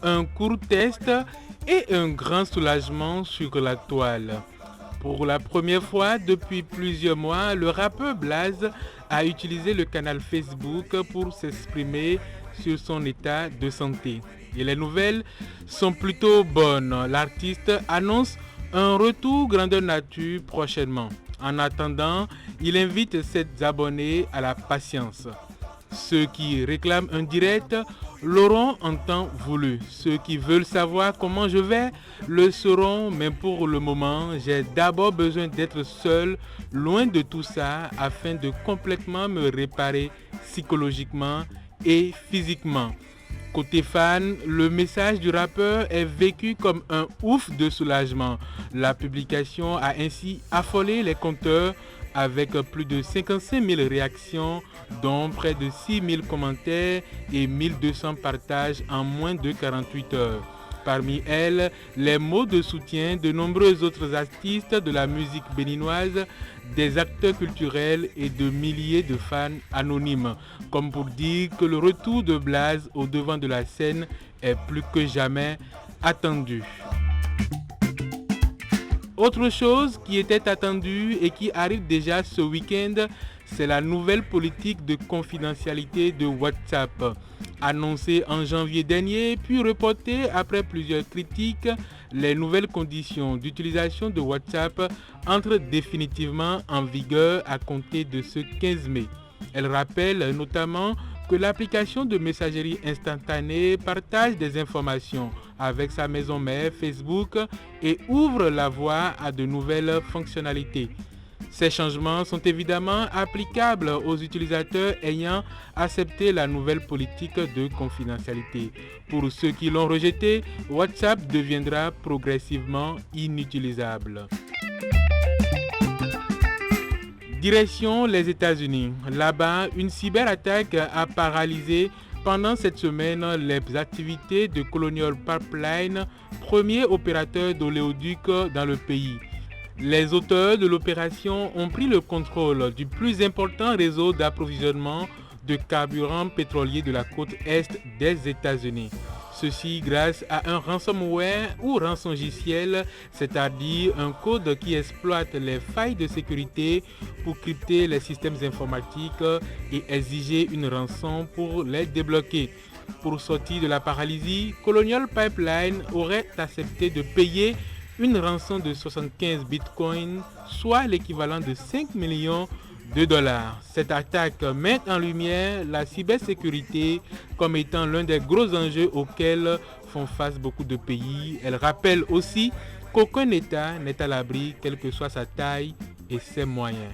Un court test et un grand soulagement sur la toile. Pour la première fois depuis plusieurs mois, le rappeur Blaze a utilisé le canal Facebook pour s'exprimer sur son état de santé. Et les nouvelles sont plutôt bonnes. L'artiste annonce un retour grandeur nature prochainement. En attendant, il invite ses abonnés à la patience. Ceux qui réclament un direct l'auront en temps voulu. Ceux qui veulent savoir comment je vais le sauront, mais pour le moment, j'ai d'abord besoin d'être seul, loin de tout ça, afin de complètement me réparer psychologiquement et physiquement. Côté fan, le message du rappeur est vécu comme un ouf de soulagement. La publication a ainsi affolé les compteurs avec plus de 55 000 réactions, dont près de 6 000 commentaires et 1200 partages en moins de 48 heures. Parmi elles, les mots de soutien de nombreux autres artistes de la musique béninoise, des acteurs culturels et de milliers de fans anonymes, comme pour dire que le retour de Blaze au devant de la scène est plus que jamais attendu. Autre chose qui était attendue et qui arrive déjà ce week-end, c'est la nouvelle politique de confidentialité de WhatsApp. Annoncée en janvier dernier, puis reportée après plusieurs critiques, les nouvelles conditions d'utilisation de WhatsApp entrent définitivement en vigueur à compter de ce 15 mai. Elle rappelle notamment que l'application de messagerie instantanée partage des informations avec sa maison mère Facebook et ouvre la voie à de nouvelles fonctionnalités. Ces changements sont évidemment applicables aux utilisateurs ayant accepté la nouvelle politique de confidentialité. Pour ceux qui l'ont rejeté, WhatsApp deviendra progressivement inutilisable. Direction les États-Unis. Là-bas, une cyberattaque a paralysé pendant cette semaine les activités de Colonial Pipeline, premier opérateur d'oléoduc dans le pays. Les auteurs de l'opération ont pris le contrôle du plus important réseau d'approvisionnement de carburant pétrolier de la côte est des États-Unis. Ceci grâce à un ransomware ou rançongiciel, c'est-à-dire un code qui exploite les failles de sécurité pour crypter les systèmes informatiques et exiger une rançon pour les débloquer. Pour sortir de la paralysie, Colonial Pipeline aurait accepté de payer une rançon de 75 bitcoins, soit l'équivalent de 5 millions de dollars. Cette attaque met en lumière la cybersécurité comme étant l'un des gros enjeux auxquels font face beaucoup de pays. Elle rappelle aussi qu'aucun État n'est à l'abri, quelle que soit sa taille et ses moyens.